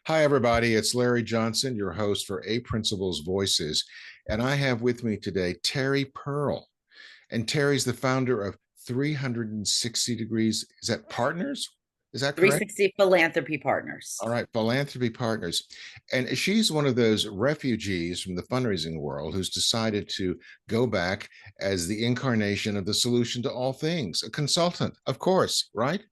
Hi, everybody. It's Larry Johnson, your host for A Principles Voices. And I have with me today Terry Pearl. And Terry's the founder of 360 Degrees. Is that Partners? Is that correct? 360 Philanthropy Partners. All right, Philanthropy Partners. And she's one of those refugees from the fundraising world who's decided to go back as the incarnation of the solution to all things, a consultant, of course, right?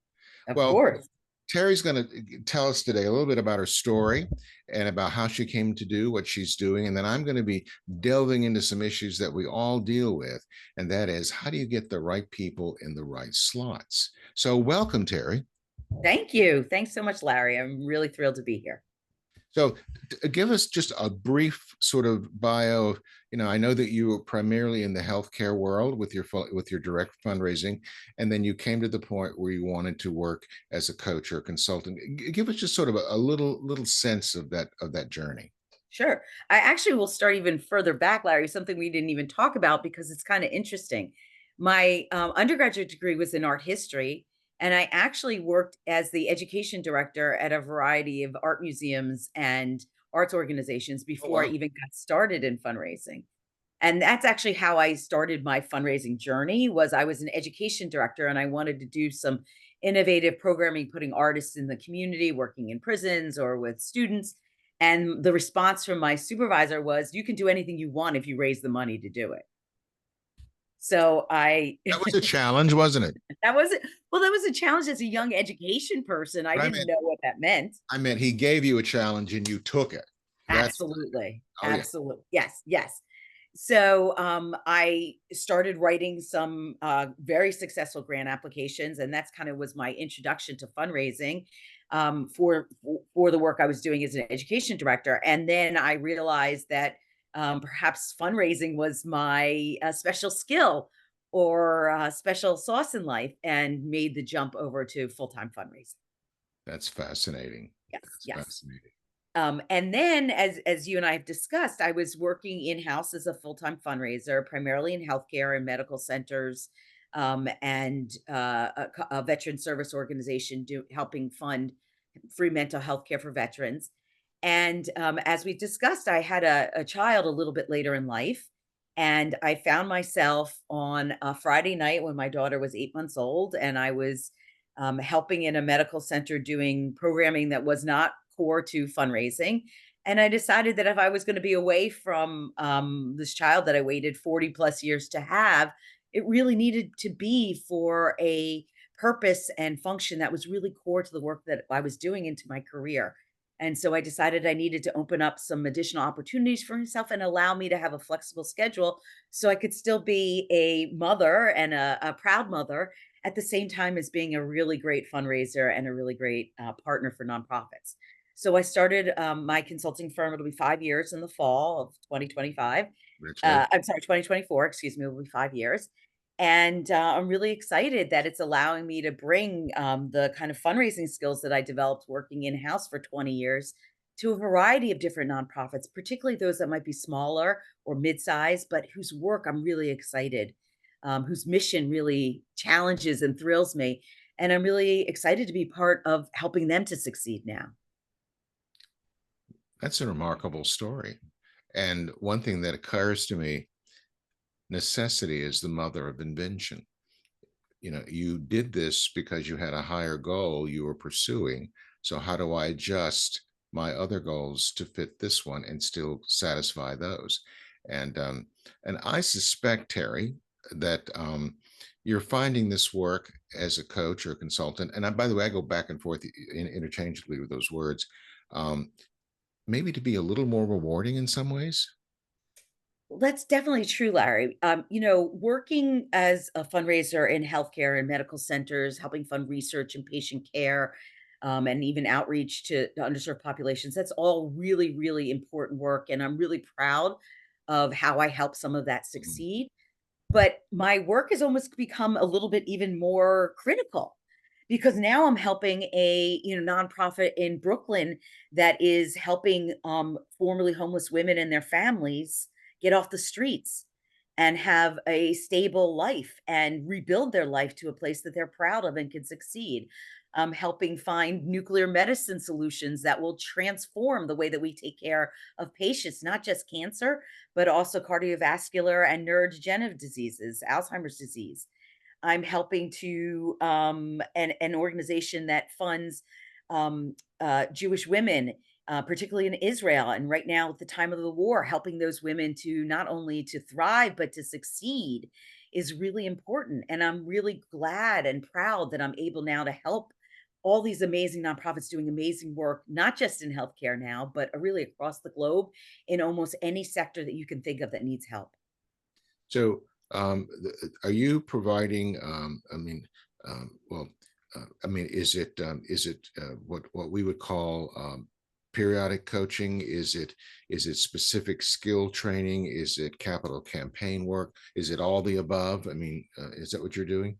Of Well, course. Terry's going to tell us today a little bit about her story and about how she came to do what she's doing. And then I'm going to be delving into some issues that we all deal with. And that is, how do you get the right people in the right slots? So, welcome, Terry. Thank you. Thanks so much, Larry. I'm really thrilled to be here. So, give us just a brief sort of bio. I know that you were primarily in the healthcare world with your direct fundraising, and then you came to the point where you wanted to work as a coach or a consultant. Give us just sort of a little sense of that journey. Sure. I actually will start even further back, Larry, something we didn't even talk about because it's kind of interesting. My undergraduate degree was in art history, and I actually worked as the education director at a variety of art museums and arts organizations Oh before I wow! even got started in fundraising. And that's actually how I started my fundraising journey. Was I was an education director and I wanted to do some innovative programming, putting artists in the community, working in prisons or with students. And the response from my supervisor was, "You can do anything you want if you raise the money to do it." So I That was a challenge, wasn't it? that was well, that was a challenge as a young education person. I But didn't know what that meant. I meant he gave you a challenge and you took it. That's Absolutely. oh yeah, Absolutely. Yes, yes. So, I started writing some, very successful grant applications, and that's kind of was my introduction to fundraising, for the work I was doing as an education director, and then I realized that, perhaps fundraising was my, special skill or, special sauce in life, and made the jump over to full-time fundraising. that's fascinating. Yes, That's yes. fascinating. And then as you and I have discussed, I was working in-house as a full-time fundraiser, primarily in healthcare and medical centers, and a veteran service organization helping fund free mental health care for veterans. And as we discussed, I had a child a little bit later in life, and I found myself on a Friday night when my daughter was 8 months old, and I was helping in a medical center doing programming that was not core to fundraising. And I decided that if I was going to be away from this child that I waited 40 plus years to have, it really needed to be for a purpose and function that was really core to the work that I was doing into my career. And so I decided I needed to open up some additional opportunities for myself and allow me to have a flexible schedule so I could still be a mother and a proud mother at the same time as being a really great fundraiser and a really great partner for nonprofits. So I started my consulting firm. It'll be 5 years in the fall of 2025. Congratulations. I'm sorry, 2024. Excuse me. It will be 5 years. And I'm really excited that it's allowing me to bring the kind of fundraising skills that I developed working in house for 20 years to a variety of different nonprofits, particularly those that might be smaller or mid-sized, but whose work I'm really excited, whose mission really challenges and thrills me. And I'm really excited to be part of helping them to succeed now. That's a remarkable story. And one thing that occurs to me, necessity is the mother of invention. You did this because you had a higher goal you were pursuing. So how do I adjust my other goals to fit this one and still satisfy those? And I suspect, Terry, that you're finding this work as a coach or a consultant. And by the way, I go back and forth interchangeably with those words. Um, Maybe to be a little more rewarding in some ways. Well, that's definitely true, Larry. Working as a fundraiser in healthcare and medical centers, helping fund research and patient care, and even outreach to underserved populations, that's all really, really important work. And I'm really proud of how I help some of that Mhm. succeed. But my work has almost become a little bit even more critical because now I'm helping a nonprofit in Brooklyn that is helping formerly homeless women and their families get off the streets and have a stable life and rebuild their life to a place that they're proud of and can succeed. helping find nuclear medicine solutions that will transform the way that we take care of patients, not just cancer, but also cardiovascular and neurodegenerative diseases, Alzheimer's disease. I'm helping to an organization that funds Jewish women, particularly in Israel, and right now at the time of the war, helping those women to not only to thrive but to succeed is really important. And I'm really glad and proud that I'm able now to help all these amazing nonprofits doing amazing work, not just in healthcare now, but really across the globe in almost any sector that you can think of that needs help. So, are you providing? Well, is it what we would call periodic coaching? Is it specific skill training? Is it capital campaign work? Is it all the above? Is that what you're doing?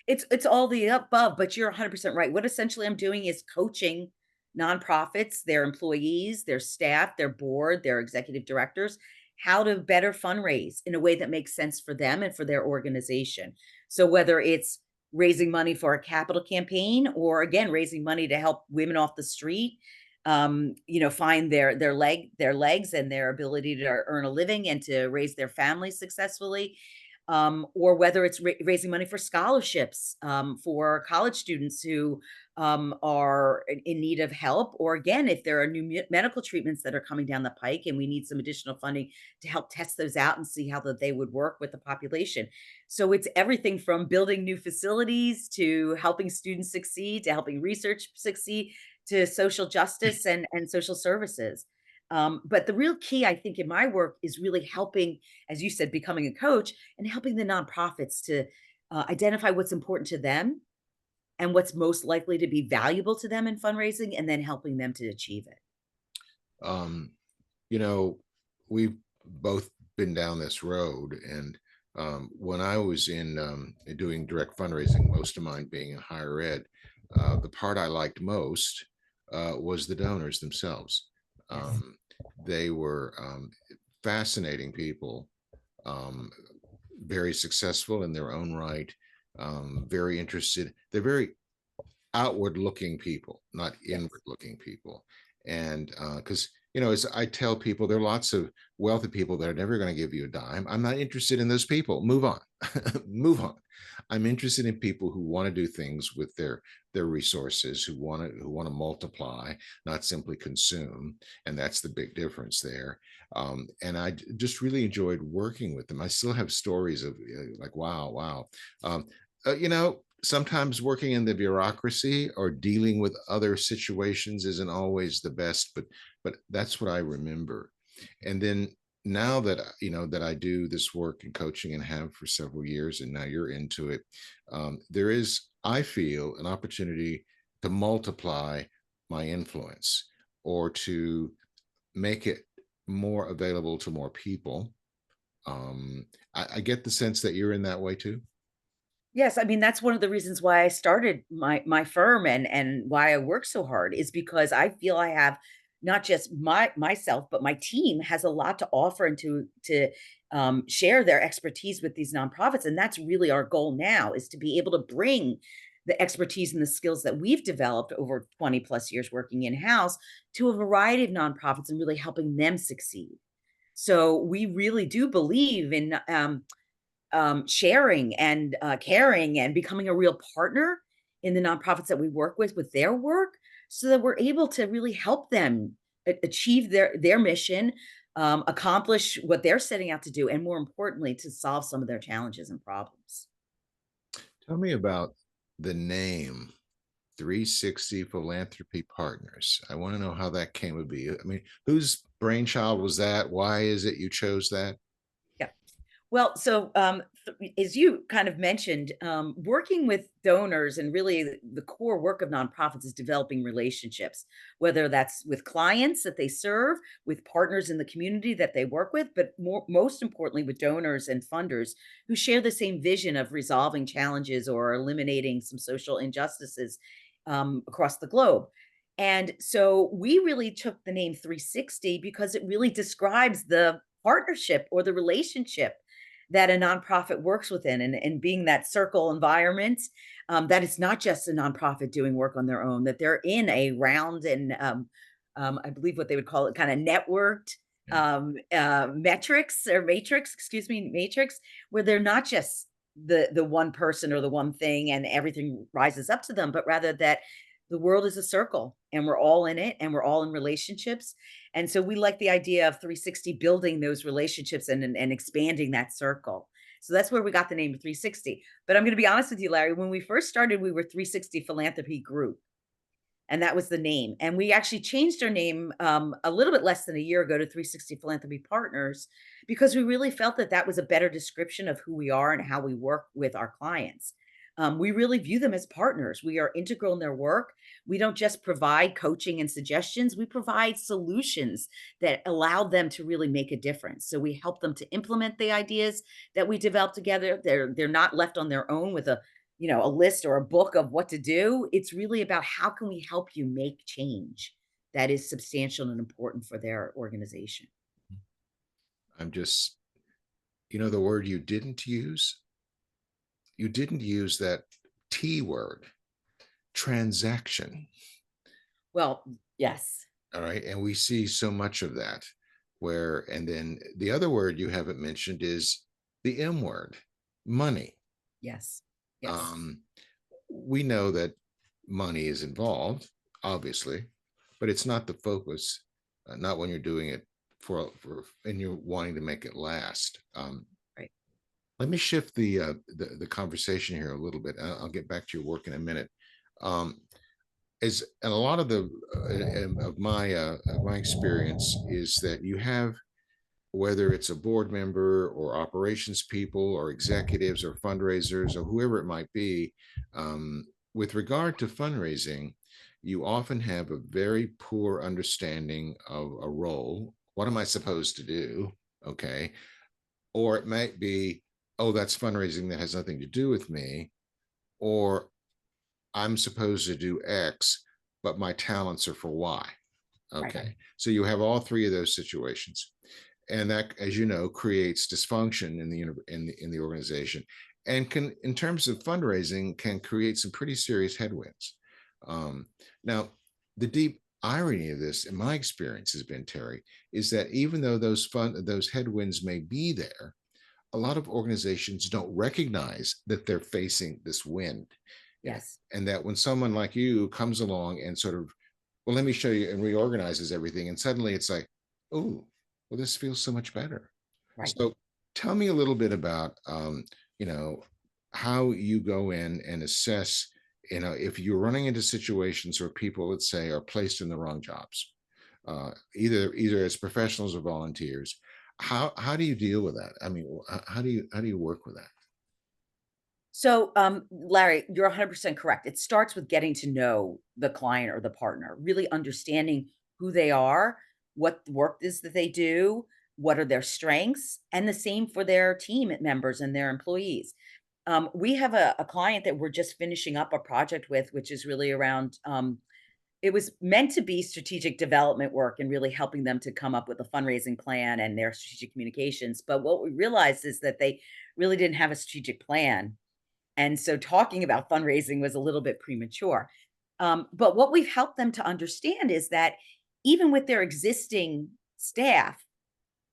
It's all the above, but you're 100% right. What essentially I'm doing is coaching nonprofits, their employees, their staff, their board, their executive directors, how to better fundraise in a way that makes sense for them and for their organization. So whether it's raising money for a capital campaign or again raising money to help women off the street find their legs and their ability to earn a living and to raise their families successfully, or whether it's raising money for scholarships for college students who are in need of help, or again, if there are new medical treatments that are coming down the pike and we need some additional funding to help test those out and see how that they would work with the population. So it's everything from building new facilities to helping students succeed to helping research succeed to social justice and social services. But the real key, I think, in my work is really helping, as you said, becoming a coach and helping the nonprofits to identify what's important to them and what's most likely to be valuable to them in fundraising, and then helping them to achieve it. Um, you know, we've both been down this road, and when I was in doing direct fundraising, most of mine being in higher ed, the part I liked most was the donors themselves. Yes. Um, they were fascinating people, um, very successful in their own right, very interested. They're very outward looking people, not Yes. inward looking people. And because, as I tell people, there are lots of wealthy people that are never going to give you a dime. I'm not interested in those people. Move on. Move on. I'm interested in people who want to do things with their resources, who want to multiply, not simply consume. And that's the big difference there. And just really enjoyed working with them. I still have stories of like, wow, wow. Sometimes working in the bureaucracy or dealing with other situations isn't always the best, but that's what I remember. And then now that that I do this work in coaching and have for several years, and now you're into it, there is, I feel, an opportunity to multiply my influence or to make it more available to more people. I get the sense that you're in that way too. Yes, I mean, that's one of the reasons why I started my firm and why I work so hard is because I feel I have not just myself, but my team has a lot to offer and to share their expertise with these nonprofits. And that's really our goal now is to be able to bring the expertise and the skills that we've developed over 20 plus years working in-house to a variety of nonprofits and really helping them succeed. So we really do believe in sharing and caring and becoming a real partner in the nonprofits that we work with their work, so that we're able to really help them achieve their mission, accomplish what they're setting out to do, and more importantly, to solve some of their challenges and problems. Tell me about the name 360 Philanthropy Partners. I want to know how that came to be. Whose brainchild was that? Why is it you chose that? Yeah. Well, so, as you kind of mentioned, working with donors and really the core work of nonprofits is developing relationships, whether that's with clients that they serve, with partners in the community that they work with, but most importantly, with donors and funders who share the same vision of resolving challenges or eliminating some social injustices across the globe. And so we really took the name 360 because it really describes the partnership or the relationship that a nonprofit works within, and being that circle environment, that it's not just a nonprofit doing work on their own, that they're in a round and I believe what they would call it kind of networked Yeah. metrics or matrix, excuse me, matrix, where they're not just the one person or the one thing and everything rises up to them, but rather that the world is a circle and we're all in it and we're all in relationships. And so we like the idea of 360 building those relationships and expanding that circle. So that's where we got the name 360. But I'm going to be honest with you, Larry, when we first started, we were 360 Philanthropy Group. And that was the name, and we actually changed our name, a little bit less than a year ago to 360 Philanthropy Partners, because we really felt that that was a better description of who we are and how we work with our clients. We really view them as partners. We are integral in their work. We don't just provide coaching and suggestions, we provide solutions that allow them to really make a difference. So we help them to implement the ideas that we develop together. They're not left on their own with a list or a book of what to do. It's really about how can we help you make change that is substantial and important for their organization. I'm just, the word you didn't use that T word, transaction. Well, yes, All right. And we see so much of that and then the other word you haven't mentioned is the M word, money. yes, yes, Um, we know that money is involved, obviously, but it's not the focus, not when you're doing it and you're wanting to make it last. right. Let me shift the conversation here a little bit. I'll get back to your work in a minute. Um, and a lot of the of my experience is that you have, whether it's a board member or operations people or executives or fundraisers or whoever it might be, with regard to fundraising, you often have a very poor understanding of a role. What am I supposed to do? Okay. Or it might be, oh, that's fundraising that has nothing to do with me. Or I'm supposed to do X, but my talents are for Y. Right. Okay. So you have all three of those situations. And that, as you know, creates dysfunction in the organization, and can, in terms of fundraising, can create some pretty serious headwinds. Now, the deep irony of this, in my experience, has been, Terry, is that even though those headwinds may be there, a lot of organizations don't recognize that they're facing this wind. Yes. And that when someone like you comes along and sort of, well, let me show you, and reorganizes everything, and suddenly it's like, oh, well, this feels so much better. Right. So tell me a little bit about, how you go in and assess, if you're running into situations where people, let's say, are placed in the wrong jobs, either as professionals or volunteers. How do you deal with that? I mean, how do you work with that? So, Larry, you're 100% correct. It starts with getting to know the client or the partner, really understanding who they are, what work is that they do, what are their strengths, and the same for their team members and their employees. We have a client that we're just finishing up a project with, which is really around, it was meant to be strategic development work and really helping them to come up with a fundraising plan and their strategic communications. But what we realized is that they really didn't have a strategic plan, and so talking about fundraising was a little bit premature. But what we've helped them to understand is that even with their existing staff,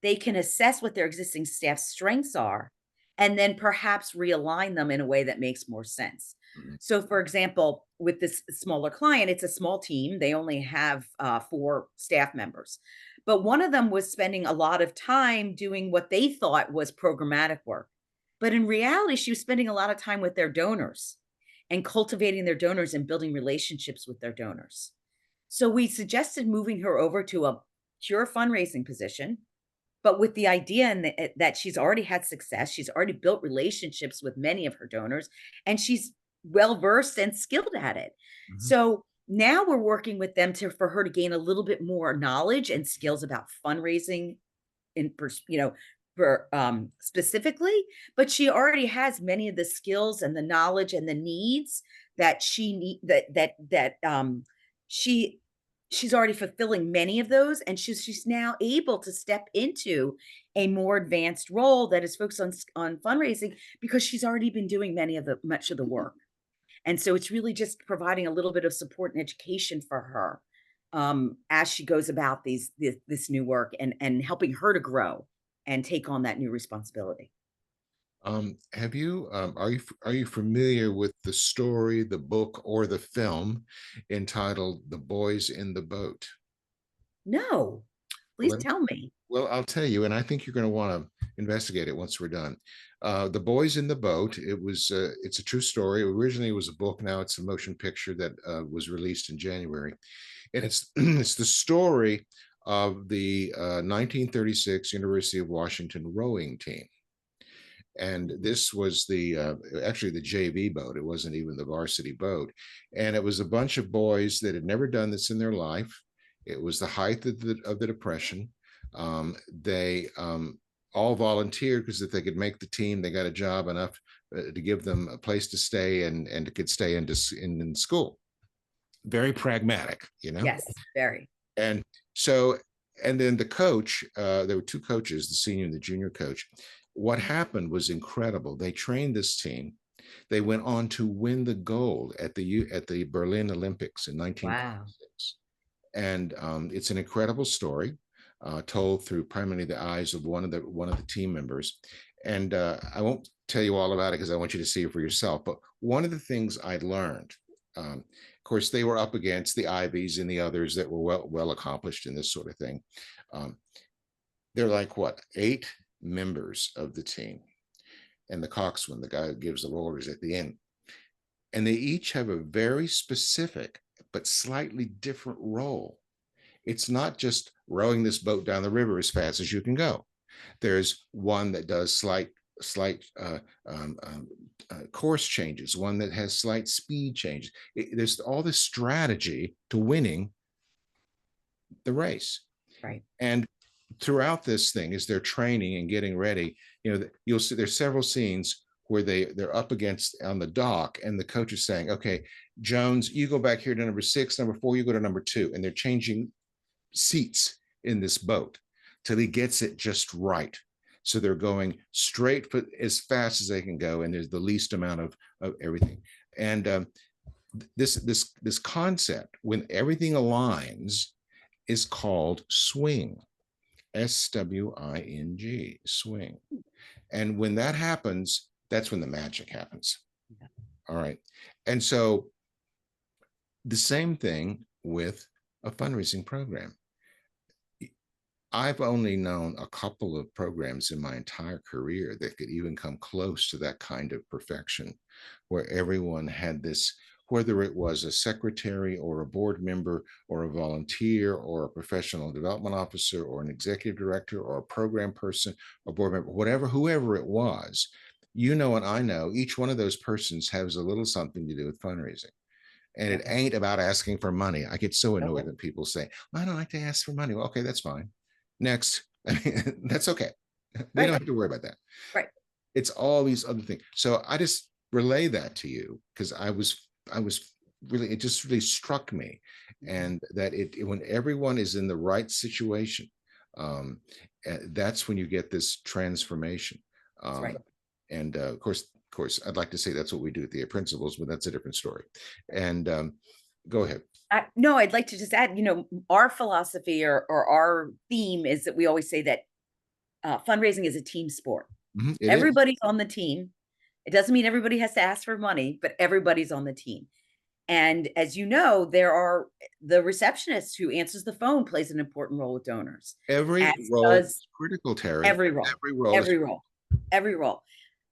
they can assess what their existing staff's strengths are and then perhaps realign them in a way that makes more sense. Mhm. So, for example, with this smaller client, it's a small team. They only have 4 staff members. But one of them was spending a lot of time doing what they thought was programmatic work. But in reality, she was spending a lot of time with their donors and cultivating their donors and building relationships with their donors. So we suggested moving her over to a pure fundraising position, but with the idea that she's already had success, she's already built relationships with many of her donors, and she's well versed and skilled at it. Mhm. So now we're working with them for her to gain a little bit more knowledge and skills about fundraising in for specifically, but she already has many of the skills and the knowledge and the needs that she need that she she's already fulfilling many of those, and she's now able to step into a more advanced role that is focused on fundraising because she's already been doing much of the work. And so it's really just providing a little bit of support and education for her, as she goes about this new work, and helping her to grow and take on that new responsibility. Have you are you familiar with the story, the book, or the film entitled "The Boys in the Boat"? No, Well, please tell me. I'll tell you, and I think you're going to want to investigate it once we're done. The Boys in the Boat. It's a true story. Originally, it was a book. Now it's a motion picture that was released in January, and it's it's the story of the 1936 University of Washington rowing team. And this was the actually the JV boat. It wasn't even the varsity boat, and it was a bunch of boys that had never done this in their life. It was the height of the Depression. They all volunteered because if they could make the team, they got a job enough to give them a place to stay and could stay in school. Very pragmatic, you know. Yes, very. And so, and then the coach, there were two coaches, the senior and the junior coach. What happened was incredible. They trained this team. They went on to win the gold at the Berlin Olympics in Wow. 1936. And it's an incredible story, told through primarily the eyes of one of the team members. And I won't tell you all about it because I want you to see it for yourself. But one of the things I learned, of course, they were up against the Ivies and the others that were well accomplished in this sort of thing. Um, they're like what, 8 members of the team, and the coxswain, the guy who gives the orders at the end. And they each have a very specific but slightly different role. It's not just rowing this boat down the river as fast as you can go. There's one that does slight course changes, one that has slight speed changes. There's all this strategy to winning the race. Right. And throughout this thing, as they're training and getting ready, you know, you'll see there's several scenes where they're up against on the dock, and the coach is saying, "Okay, Jones, you go back here to number 6, number 4, you go to number 2," and they're changing seats in this boat till he gets it just right. So they're going straight for as fast as they can go, and there's the least amount of everything. And this concept, when everything aligns, is called swing. SWING, swing. And when that happens, that's when the magic happens. Yeah. All right. And so the same thing with a fundraising program. I've only known a couple of programs in my entire career that could even come close to that kind of perfection, where everyone had this, whether it was a secretary or a board member or a volunteer or a professional development officer or an executive director or a program person or board member, whatever, whoever it was, you know, and I know each one of those persons has a little something to do with fundraising. And it Okay. ain't about asking for money. I get so annoyed Okay. when people say, "I don't like to ask for money." Well, okay, that's fine. Next. I mean, that's okay. We don't Right. have to worry about that. Right. It's all these other things. So I just relay that to you because I was really, it just really struck me. Mhm. And that when everyone is in the right situation, that's when you get this transformation. That's Um, right. and of course, I'd like to say that's what we do at the Principles, but that's a different story. And go ahead. No, I'd like to just add, our philosophy, or our theme is that we always say that fundraising is a team sport. Mhm, it is. Everybody's on the team. It doesn't mean everybody has to ask for money, but everybody's on the team. And as you know, there are the receptionist who answers the phone plays an important role with donors, Every as role does is critical, Terry. every role, Every role is every role, every role.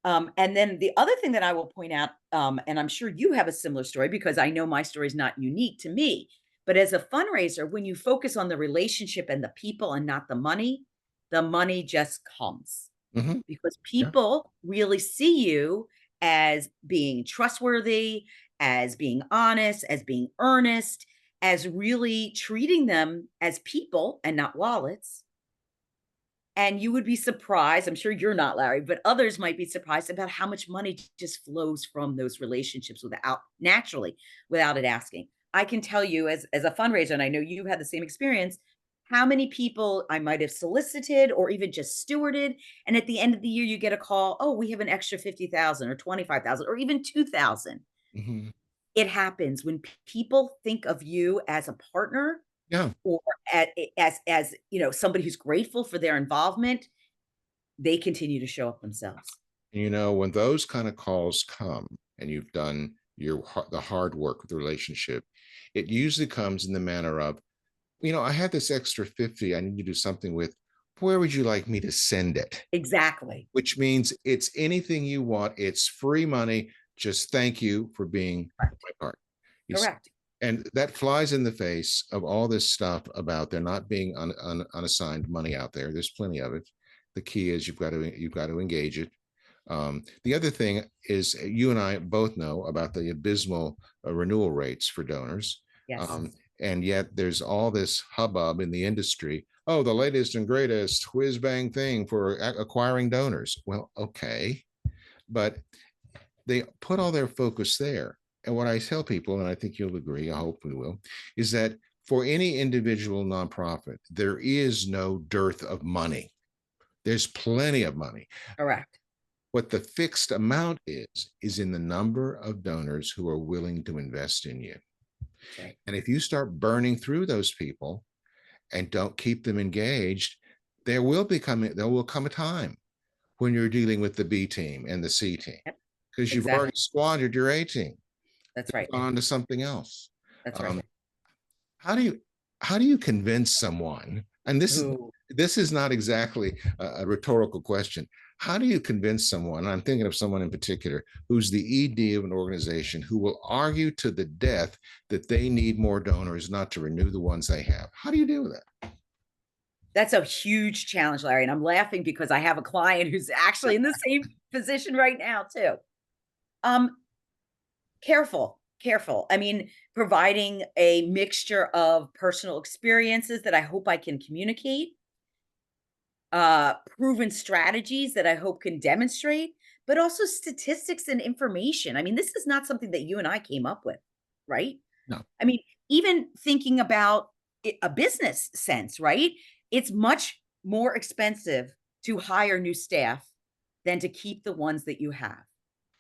And then the other thing that I will point out, and I'm sure you have a similar story because I know my story is not unique to me, but as a fundraiser, when you focus on the relationship and the people and not the money just comes Mhm, because yeah. people really see you as being trustworthy, as being honest, as being earnest, as really treating them as people and not wallets. And you would be surprised, I'm sure you're not, Larry, but others might be surprised about how much money just flows from those relationships without naturally, without it asking. I can tell you as a fundraiser, and I know you've had the same experience, how many people I might have solicited or even just stewarded. And at the end of the year, you get a call, oh, we have an extra 50,000 or 25,000 or even 2,000. Mhm. it happens when people think of you as a partner Yeah. or as, somebody who's grateful for their involvement, they continue to show up themselves. When those kind of calls come and you've done the hard work of the relationship, it usually comes in the manner of, I had this extra 50 I need to do something with. Where would you like me to send it? Exactly. Which means it's anything you want. It's free money. Just thank you for being Correct. my part. You see? Correct. And that flies in the face of all this stuff about there not being unassigned money out there. There's plenty of it. The key is you've got to engage it. The other thing is you and I both know about the abysmal renewal rates for donors. Yes. And yet there's all this hubbub in the industry. Oh, the latest and greatest whiz bang thing for acquiring donors. Well, okay. But they put all their focus there. And what I tell people, and I think you'll agree, I hope we will, is that for any individual nonprofit, there is no dearth of money. There's plenty of money. Correct. What the fixed amount is in the number of donors who are willing to invest in you. That's right. And if you start burning through those people and don't keep them engaged, there will come a time when you're dealing with the B team and the C team, Yep. because you've Exactly. already squandered your A team. That's They've right. gone on to something else. That's right. Um, how do you convince someone? And Ooh. this is not exactly a rhetorical question. How do you convince someone? I'm thinking of someone in particular who's the ED of an organization who will argue to the death that they need more donors, not to renew the ones they have. How do you deal with that? That's a huge challenge, Larry, and I'm laughing because I have a client who's actually in the same position right now too. Um, careful. I mean, providing a mixture of personal experiences that I hope I can communicate, proven strategies that I hope can demonstrate, but also statistics and information. I mean, this is not something that you and I came up with, right? No. I mean, even thinking about a business sense, right? It's much more expensive to hire new staff than to keep the ones that you have.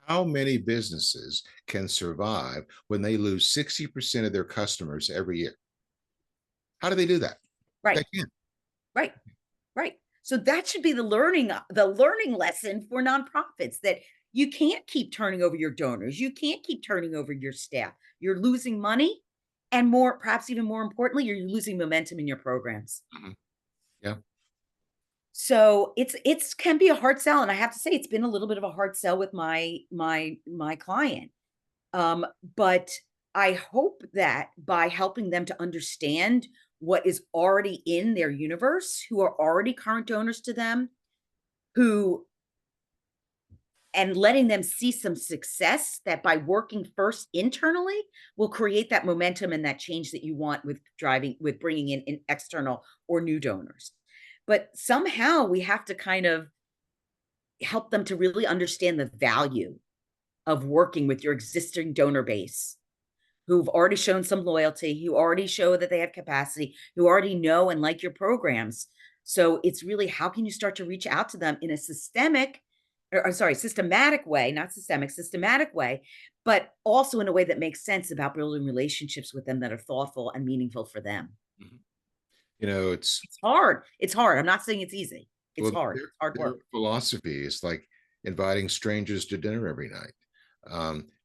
How many businesses can survive when they lose 60% of their customers every year? How do they do that? They Right, can't. right, right. So that should be the learning lesson for nonprofits that you can't keep turning over your donors. You can't keep turning over your staff. You're losing money and more, perhaps even more importantly, you're losing momentum in your programs. Mhm. Yeah. So it's can be a hard sell, and I have to say it's been a little bit of a hard sell with my client. Um, but I hope that by helping them to understand what is already in their universe, who are already current donors to them, who and letting them see some success that by working first internally will create that momentum and that change that you want with bringing in external or new donors. But somehow we have to kind of help them to really understand the value of working with your existing donor base who've already shown some loyalty, who already show that they have capacity, who already know and like your programs. So it's really how can you start to reach out to them in a systematic way, not systemic, systematic way, but also in a way that makes sense about building relationships with them that are thoughtful and meaningful for them. Mhm. It's It's hard. It's hard. I'm not saying it's easy. It's well, hard. their It's hard their work. philosophy is like inviting strangers to dinner every night.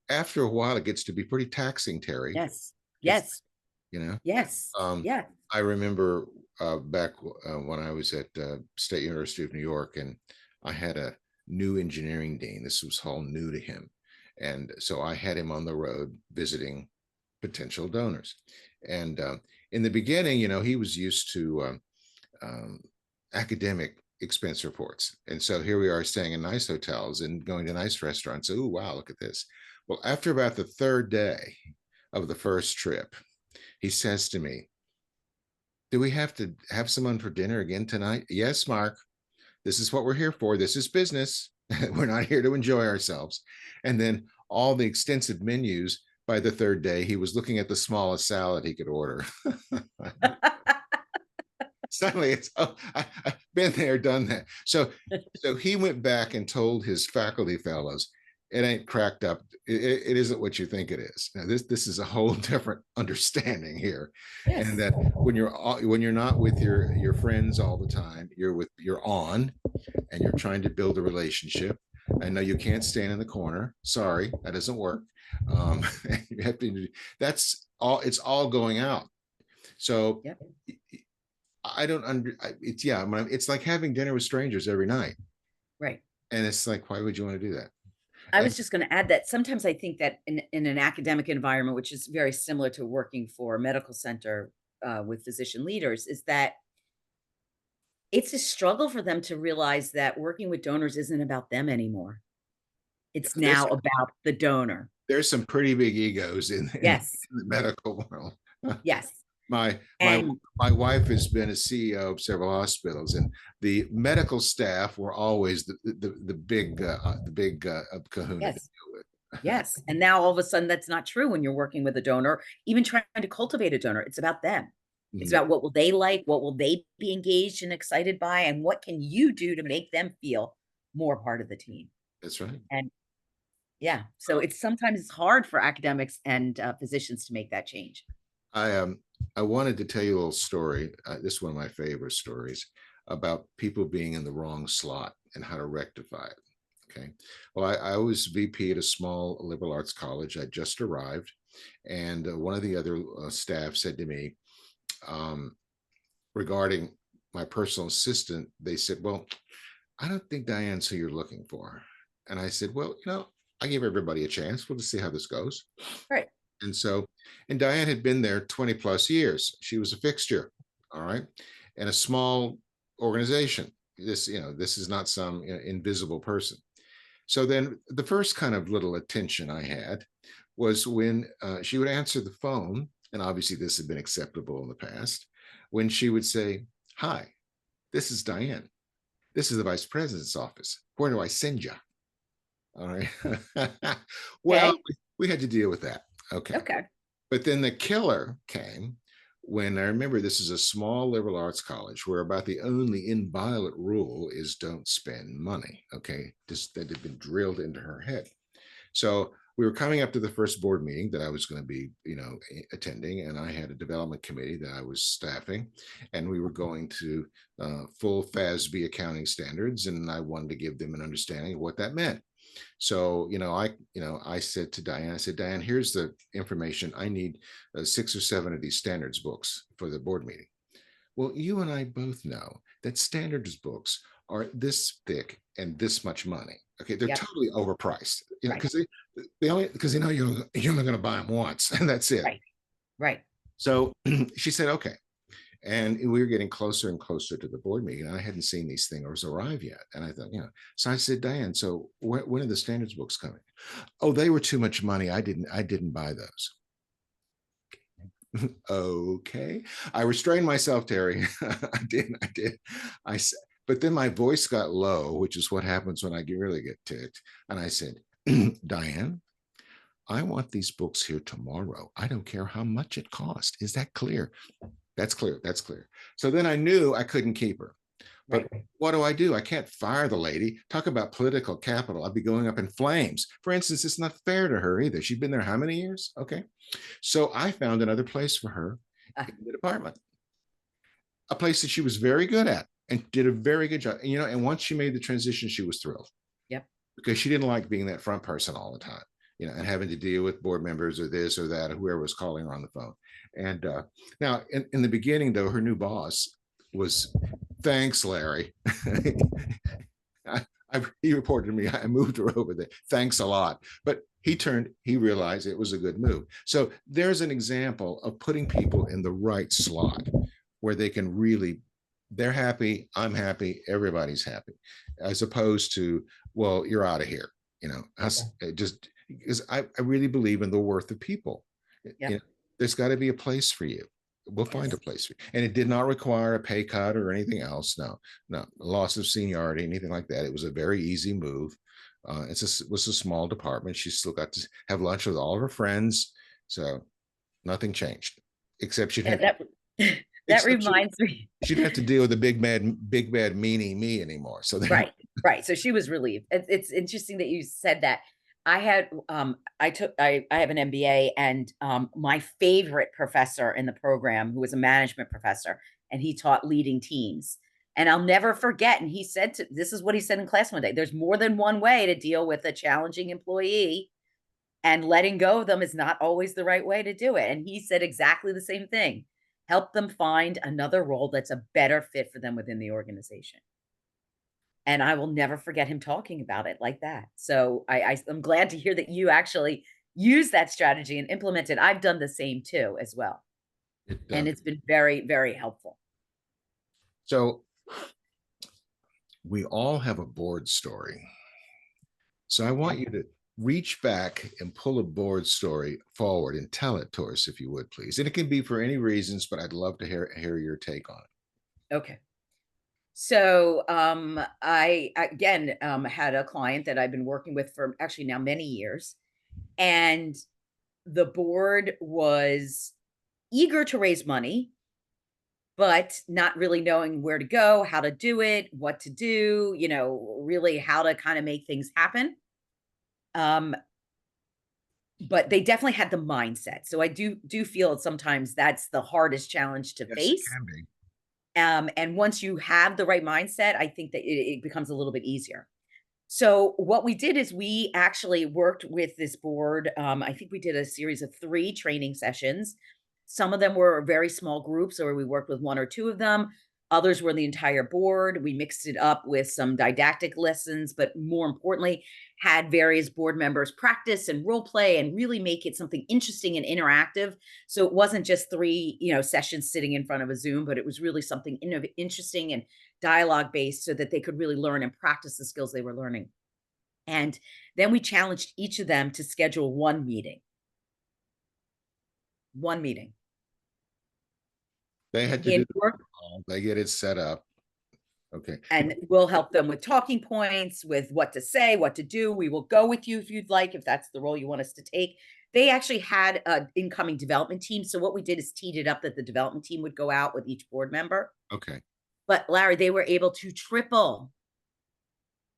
After a while, it gets to be pretty taxing, Terry. Yes. It's Yes. you know. Yes. Um, Yes. I remember back when I was at State University of New York, and I had a new engineering dean. This was all new to him, and so I had him on the road visiting potential donors. And in the beginning, he was used to um, academic expense reports. And so here we are staying in nice hotels and going to nice restaurants. Oh, wow, look at this. Well, after about the third day of the first trip, he says to me, do we have to have someone for dinner again tonight? Yes, Mark. This is what we're here for. This is business. We're not here to enjoy ourselves. And then all the extensive menus by the third day, he was looking at the smallest salad he could order. Suddenly it's I've been there, done that. So he went back and told his faculty fellows, it ain't cracked up. It isn't what you think it is. Now, this is a whole different understanding here, and Yes. that when you're not with your friends all the time, you're on, and you're trying to build a relationship. I know you can't stand in the corner. Sorry, that doesn't work. Um, you have to. That's all. It's all going out. So Yep. I don't under. It's yeah. It's like having dinner with strangers every night, Right. and it's like, why would you want to do that? I And was just going to add that sometimes I think that in an academic environment, which is very similar to working for a medical center with physician leaders, is that it's a struggle for them to realize that working with donors isn't about them anymore. It's there's now about the donor. there's some pretty big egos in Yes. the medical world. Yes. my my And my wife has been a CEO of several hospitals, and the medical staff were always the big kahuna to yes. deal with. Yes. And now all of a sudden that's not true when you're working with a donor, even trying to cultivate a donor. It's about them. It's Mhm. about what will they like, what will they be engaged and excited by, and what can you do to make them feel more part of the team. That's right. And yeah, so it's hard for academics and physicians to make that change. I I wanted to tell you a little story. This is one of my favorite stories about people being in the wrong slot and how to rectify it. Okay. Well, I was VP at a small liberal arts college. I just arrived, and one of the other staff said to me, um, regarding my personal assistant, they said, "Well, I don't think Diane's who you're looking for." And I said, "Well, I give everybody a chance. We'll just see how this goes." Right. And so, and Diane had been there 20 plus years. She was a fixture, all right, in a small organization. This is not some invisible person. So then the first kind of little attention I had was when she would answer the phone, and obviously this had been acceptable in the past, when she would say, "Hi, this is Diane. This is the vice president's office. Where do I send you?" All right. Well, Okay. we had to deal with that. Okay. Okay. But then the killer came when I remember this is a small liberal arts college where about the only inviolate rule is don't spend money. Okay. Just that had been drilled into her head. So we were coming up to the first board meeting that I was going to be, attending, and I had a development committee that I was staffing, and we were going to full FASB accounting standards, and I wanted to give them an understanding of what that meant. So, I said to Diane, I said, "Diane, here's the information. I need 6 or 7 of these standards books for the board meeting." Well, you and I both know that standards books are this thick and this much money. Okay, they're Yep. totally overpriced. Right. They only because you're only going to buy them once, and that's it. Right. Right. So she said, "Okay." And we were getting closer and closer to the board meeting. And I hadn't seen these things arrive yet. And I thought, so I said, "Diane, so when are the standards books coming?" "Oh, they were too much money. I didn't buy those." Okay. I restrained myself, Terry. I did. I said, but then my voice got low, which is what happens when I really get ticked. And I said, "Diane, I want these books here tomorrow. I don't care how much it costs. Is that clear?" "That's clear. That's clear." So then I knew I couldn't keep her. But Right. what do? I can't fire the lady. Talk about political capital. I'd be going up in flames. For instance, it's not fair to her either. She'd been there how many years? Okay. So I found another place for her Uh, in the department, a place that she was very good at and did a very good job. And once she made the transition, she was thrilled yep. because she didn't like being that front person all the time, and having to deal with board members or this or that or whoever was calling her on the phone. And now, in the beginning, though, her new boss was, "Thanks, Larry." He reported to me, "I moved her over there. Thanks a lot." But he realized it was a good move. So there's an example of putting people in the right slot where they can really, they're happy, I'm happy, everybody's happy, as opposed to, "Well, you're out of here." Us, just because I really believe in the worth of people. Yep. There's got to be a place for you. We'll find a Yes. place for you. And it did not require a pay cut or anything else. No, no loss of seniority, anything like that. It was a very easy move. It was a small department. She still got to have lunch with all of her friends. So nothing changed, except she'd Yeah, have to, that except reminds me. she'd have to deal with the big bad meanie me anymore. So then, Right. Right. So she was relieved. It's interesting that you said that. I have an MBA, and my favorite professor in the program, who was a management professor, and he taught leading teams. And I'll never forget, and this is what he said in class one day: there's more than one way to deal with a challenging employee, and letting go of them is not always the right way to do it. And he said exactly the same thing. Help them find another role that's a better fit for them within the organization. And I will never forget him talking about it like that. So I'm glad to hear that you actually use that strategy and implement it. I've done the same too as well. It, And it's been very, very helpful. so we all have a board story. So I want you to reach back and pull a board story forward and tell it to us, if you would, please. And it can be for any reasons, but I'd love to hear your take on it. Okay. So I again had a client that I've been working with for actually now many years. And the board was eager to raise money, but not really knowing where to go, how to do it, what to do, really how to kind of make things happen. Um, but they definitely had the mindset. So I do feel sometimes that's the hardest challenge to Yes, it face. can be. And once you have the right mindset, I think that it becomes a little bit easier. So what we did is we actually worked with this board. I think we did a series of 3 training sessions. Some of them were very small groups, or we worked with 1 or 2 of them. Others were the entire board. We mixed it up with some didactic lessons, but more importantly, had various board members practice and role play and really make it something interesting and interactive. So it wasn't just 3, sessions sitting in front of a Zoom, but it was really something interesting and dialogue based, so that they could really learn and practice the skills they were learning. And then we challenged each of them to schedule one meeting. One meeting. They had to do In the work, protocol. They get it set up. Okay. and we'll help them with talking points, with what to say, what to do. We will go with you if you'd like, if that's the role you want us to take. They actually had an incoming development team. So what we did is teed it up that the development team would go out with each board member. Okay. But Larry, they were able to triple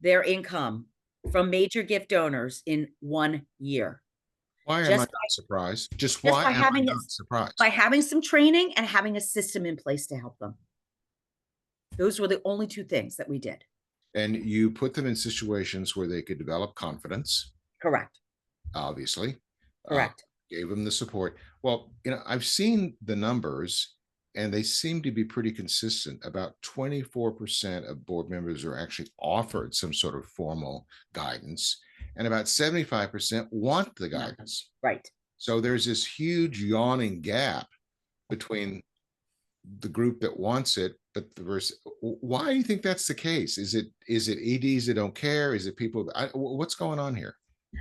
their income from major gift donors in 1 year. Why am I Just not surprised? Just Just why am I not surprised? by having some training and having a system in place to help them. Those were the only 2 things that we did. And you put them in situations where they could develop confidence, Correct, obviously, uh, correct. gave them the support. Well, I've seen the numbers and they seem to be pretty consistent. About 24% of board members are actually offered some sort of formal guidance, and about 75% want the No. guidance. Right. So there's this huge yawning gap between the group that wants it, but the verse. Why do you think that's the case? Is it EDs that don't care? Is it people? What's going on here?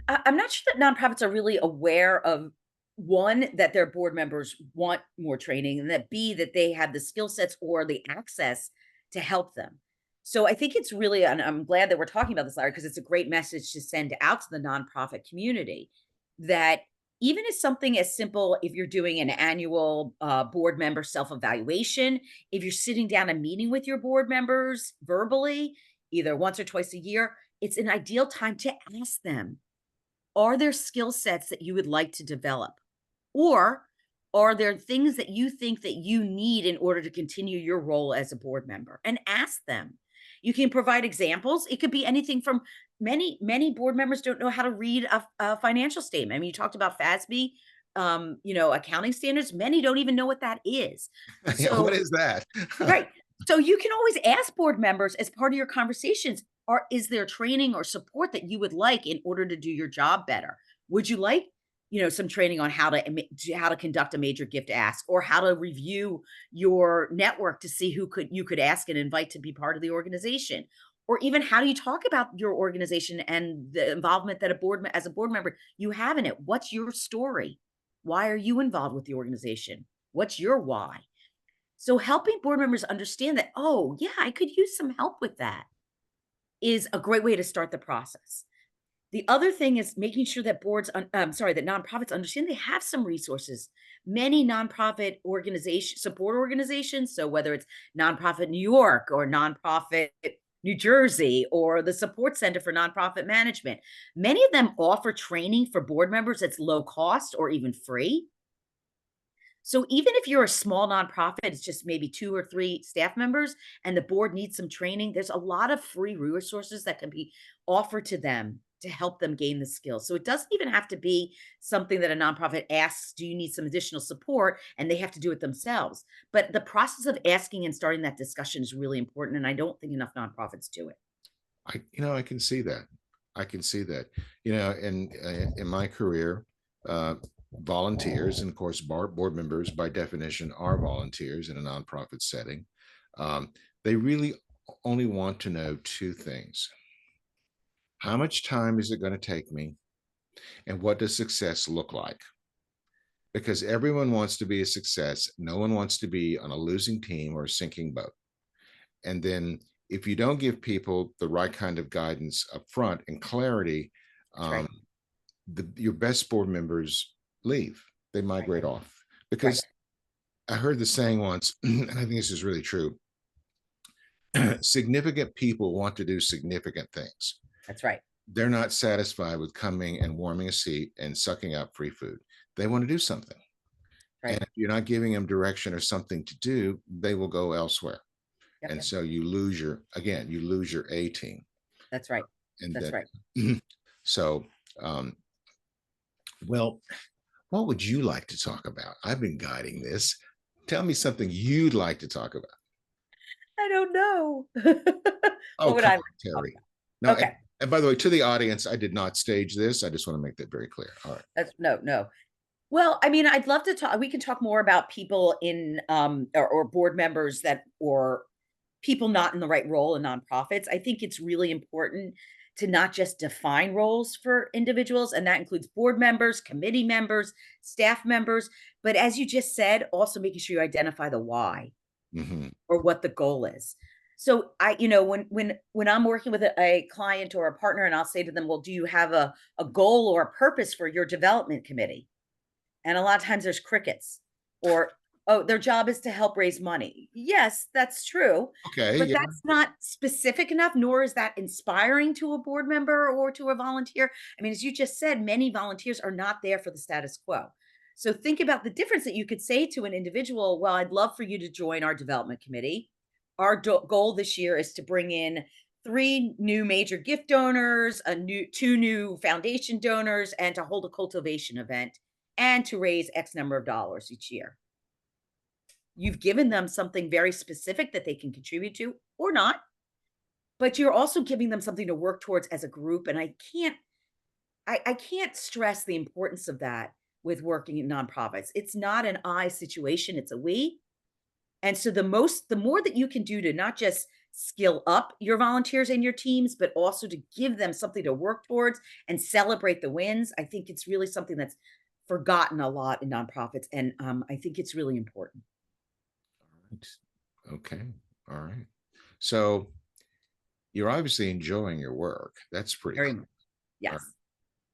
I'm not sure that nonprofits are really aware of, one, that their board members want more training, and that B, that they have the skill sets or the access to help them. So I think it's really, and I'm glad that we're talking about this, Larry, because it's a great message to send out to the nonprofit community, that even as something as simple, if you're doing an annual board member self-evaluation, if you're sitting down and meeting with your board members verbally, either once or twice a year, it's an ideal time to ask them, are there skill sets that you would like to develop? Or are there things that you think that you need in order to continue your role as a board member? And ask them. You can provide examples. It could be anything from, many board members don't know how to read a financial statement. I mean, you talked about FASB, accounting standards. Many don't even know what that is. Yeah, what So is that? right. So you can always ask board members as part of your conversations, is there training or support that you would like in order to do your job better? Would you like, some training on how to conduct a major gift ask, or how to review your network to see who you could ask and invite to be part of the organization? Or even, how do you talk about your organization and the involvement that as a board member you have in it? What's your story? Why are you involved with the organization? What's your why? So helping board members understand that, oh, yeah, I could use some help with that, is a great way to start the process. The other thing is making sure that that nonprofits understand they have some resources. Many nonprofit support organizations, so whether it's Nonprofit New York or Nonprofit New Jersey, or the Support Center for Nonprofit Management. Many of them offer training for board members that's low cost or even free. So even if you're a small nonprofit, it's just maybe 2 or 3 staff members and the board needs some training, there's a lot of free resources that can be offered to them to help them gain the skills. So it doesn't even have to be something that a nonprofit asks, do you need some additional support? And they have to do it themselves. But the process of asking and starting that discussion is really important. And I don't think enough nonprofits do it. I can see that. I can see that. In my career, volunteers, and of course, board members by definition are volunteers in a nonprofit setting. They really only want to know 2 things. How much time is it going to take me? And what does success look like? Because everyone wants to be a success. No one wants to be on a losing team or a sinking boat. And then if you don't give people the right kind of guidance up front and clarity, Right. Your best board members leave. They migrate off. Because I heard the saying once, and I think this is really true. Significant people want to do significant things. That's right. They're not satisfied with coming and warming a seat and sucking up free food. They want to do something. Right. And if you're not giving them direction or something to do, they will go elsewhere. Yep. And so you lose your A team. That's right. And That's right. So, well, what would you like to talk about? I've been guiding this. Tell me something you'd like to talk about. I don't know. Oh, What would come I on, like to talk Terry. about? No, Okay. and by the way, to the audience, I did not stage this. I just want to make that very clear. All right. That's no. Well, I mean, I'd love to talk. We can talk more about people in or board members that or people not in the right role in nonprofits. I think it's really important to not just define roles for individuals, and that includes board members, committee members, staff members, but as you just said, also making sure you identify the why Mm-hmm. or what the goal is. So when I'm working with a client or a partner, and I'll say to them, "Well, do you have a goal or a purpose for your development committee?" And a lot of times there's crickets or, "Oh, their job is to help raise money." Yes, that's true, Okay. but Yeah. that's not specific enough, nor is that inspiring to a board member or to a volunteer. I mean, as you just said, many volunteers are not there for the status quo. So think about the difference that you could say to an individual, "Well, I'd love for you to join our development committee. Our goal this year is to bring in 3 new major gift donors, 2 new foundation donors, and to hold a cultivation event and to raise X number of dollars each year." You've given them something very specific that they can contribute to or not, but you're also giving them something to work towards as a group. And I can't stress the importance of that with working in nonprofits. It's not an I situation, it's a we. And so the more that you can do to not just skill up your volunteers and your teams, but also to give them something to work towards and celebrate the wins, I think it's really something that's forgotten a lot in nonprofits. And I think it's really important. Right. Okay. All right. So you're obviously enjoying your work. That's pretty Very cool. much. Yes.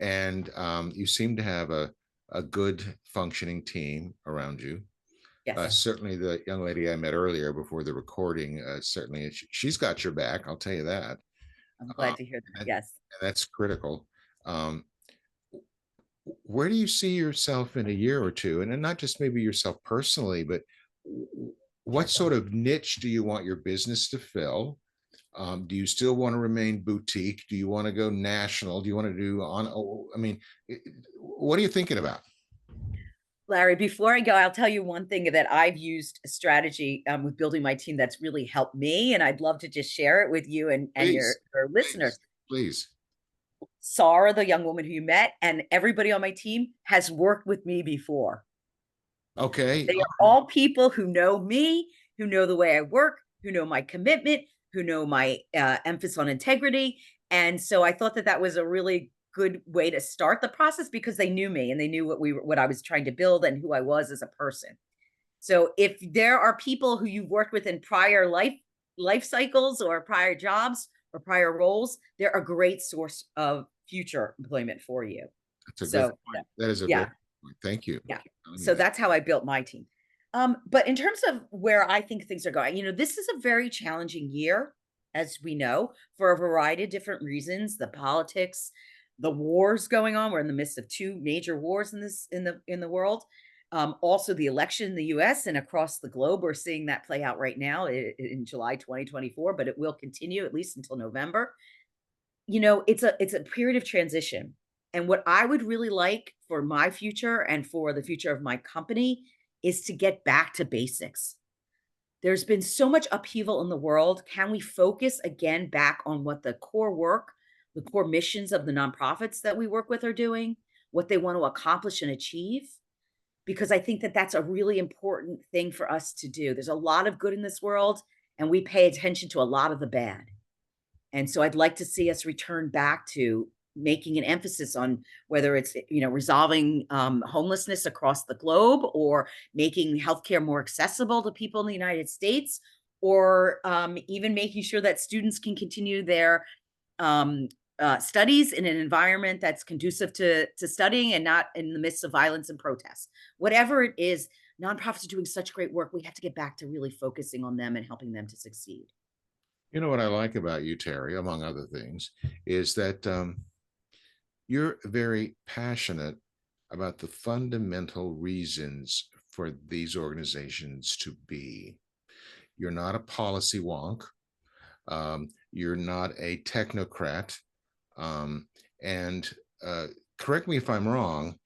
And you seem to have a good functioning team around you. Yes. Certainly the young lady I met earlier before the recording, certainly she's got your back. I'll tell you that. I'm Um, glad to hear that. and, Yes. and that's critical. Um, where do you see yourself in a year or two? And then not just maybe yourself personally, but what Sure. sort of niche do you want your business to fill? Do you still want to remain boutique? Do you want to go national? Do you want to do on? I mean, what are you thinking about? Larry, before I go, I'll tell you one thing that I've used a strategy with building my team that's really helped me. And I'd love to just share it with you and Please, your please, listeners. please. Sarah, the young woman who you met, and everybody on my team has worked with me before. Okay. They are all people who know me, who know the way I work, who know my commitment, who know my emphasis on integrity. And so I thought that that was a really good way to start the process because they knew me and they knew what I was trying to build and who I was as a person. So if there are people who you've worked with in prior life cycles or prior jobs or prior roles, they're a great source of future employment for you. That's a good So point. That is a very yeah, good point. Thank you. yeah. for telling me So that. that's how I built my team. But in terms of where I think things are going, this is a very challenging year. as we know, for a variety of different reasons, the politics, the wars going on. We're in the midst of two major wars in this in the world. Also, the election in the U.S. and across the globe. We're seeing that play out right now in July 2024, but it will continue at least until November. It's a period of transition. And what I would really like for my future and for the future of my company is to get back to basics. There's been so much upheaval in the world. Can we focus again back on what the core work, the core missions of the nonprofits that we work with are doing, what they want to accomplish and achieve? Because I think that that's a really important thing for us to do. There's a lot of good in this world, and we pay attention to a lot of the bad. And so I'd like to see us return back to making an emphasis on whether it's, resolving homelessness across the globe, or making healthcare more accessible to people in the United States, or even making sure that students can continue their um, studies in an environment that's conducive to studying and not in the midst of violence and protests. Whatever it is, nonprofits are doing such great work. We have to get back to really focusing on them and helping them to succeed. You know what I like about you, Terry, among other things, is that you're very passionate about the fundamental reasons for these organizations to be. You're not a policy wonk. You're not a technocrat. And correct me if I'm wrong,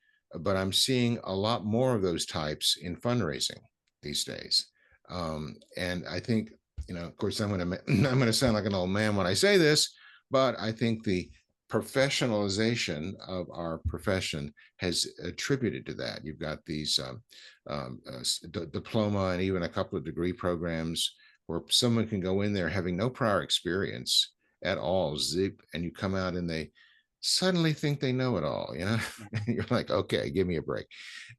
but I'm seeing a lot more of those types in fundraising these days. And I think, of course, I'm going to sound like an old man when I say this, but I think the professionalization of our profession has attributed to that. You've got these diploma and even a couple of degree programs where someone can go in there having no prior experience at all, zip, and you come out and they suddenly think they know it all. You're like, okay, give me a break.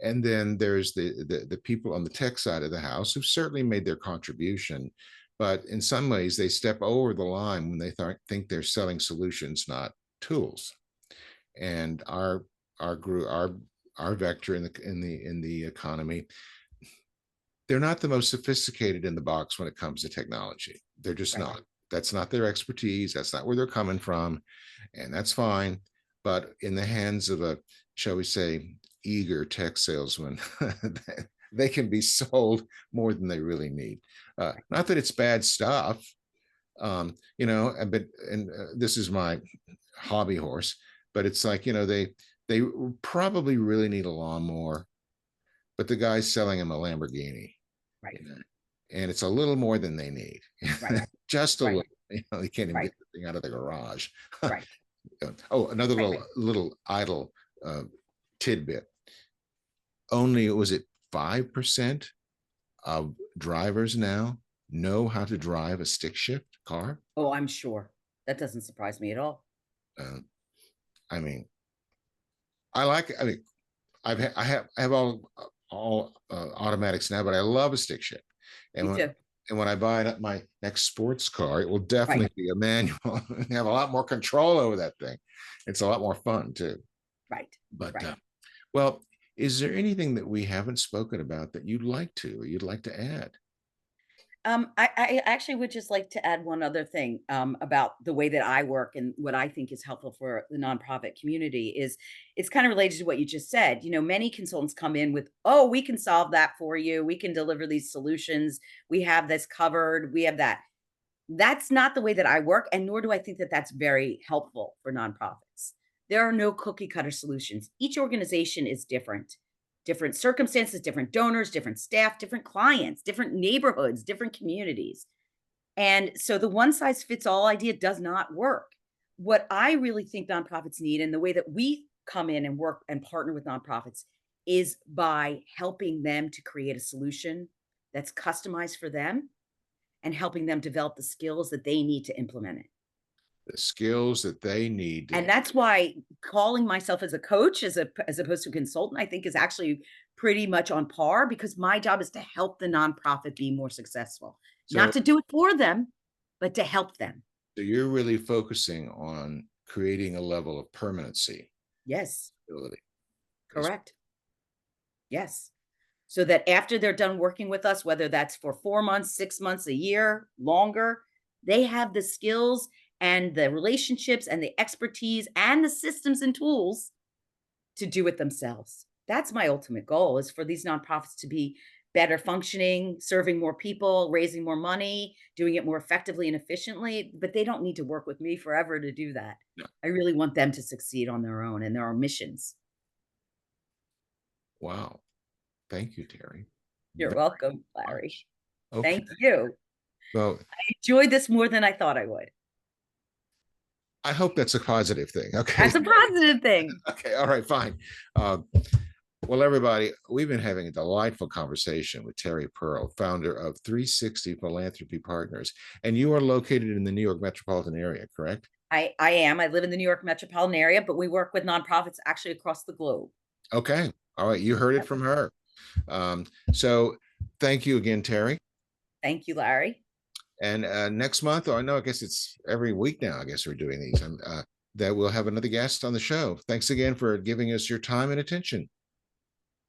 And then there's the people on the tech side of the house who've certainly made their contribution, but in some ways they step over the line when they think they're selling solutions, not tools. And our group, our vector in the economy, they're not the most sophisticated in the box when it comes to technology. They're just Right. not. That's not their expertise. That's not where they're coming from, and that's fine. But in the hands of a, shall we say, eager tech salesman, they can be sold more than they really need. Not that it's bad stuff, but this is my hobby horse, but it's like, they probably really need a lawnmower, but the guy's selling him a Lamborghini, Right. and it's a little more than they need. Right. Just a Right. little. They can't even Right. get the thing out of the garage. Right. Oh, another Right. little idle tidbit. Only, was it 5% of drivers now know how to drive a stick shift car? Oh, I'm sure. That doesn't surprise me at all. Uh, I mean, I mean, I have all automatics now, but I love a stick shift. Me And too. when I buy my next sports car, it will Right. definitely be a manual. Have a lot more control over that thing. It's a lot more fun too. Right. But Right. well, is there anything that we haven't spoken about that you'd like to, or you'd like to add? I actually would just like to add one other thing about the way that I work and what I think is helpful for the nonprofit community is it's kind of related to what you just said. Many consultants come in with, oh, we can solve that for you. We can deliver these solutions. We have this covered. We have that. That's not the way that I work, and nor do I think that that's very helpful for nonprofits. There are no cookie cutter solutions. Each organization is different circumstances, different donors, different staff, different clients, different neighborhoods, different communities. And so the one size fits all idea does not work. What I really think nonprofits need, and the way that we come in and work and partner with nonprofits, is by helping them to create a solution that's customized for them and helping them develop the skills that they need to implement it. The skills that they need And to. that's why calling myself as a coach as opposed to a consultant, I think is actually pretty much on par because my job is to help the nonprofit be more successful. Not So, to do it for them, but to help them. so you're really focusing on creating a level of permanency Yes, ability. Is correct. Yes. So that after they're done working with us, whether that's for 4 months, 6 months, a year, longer, They have the skills and the relationships and the expertise and the systems and tools to do it themselves. That's my ultimate goal, is for these nonprofits to be better functioning, serving more people, raising more money, doing it more effectively and efficiently, but they don't need to work with me forever to do that. No. I really want them to succeed on their own and their own missions. Wow. Thank you, Terry. You're Very welcome, Larry. much. Okay. Thank you. Well, I enjoyed this more than I thought I would. I hope that's a positive thing. Okay. That's a positive thing. Okay. All right. Fine. Uh, well, everybody, we've been having a delightful conversation with Terry Pearl, founder of 360 Philanthropy Partners, and you are located in the New York metropolitan area, correct? I am. I live in the New York metropolitan area, but we work with nonprofits actually across the globe. Okay. All right. You heard it from her. So thank you again, Terry. Thank you, Larry. And next month, or no, I guess it's every week now, I guess we're doing these, that we'll have another guest on the show. Thanks again for giving us your time and attention.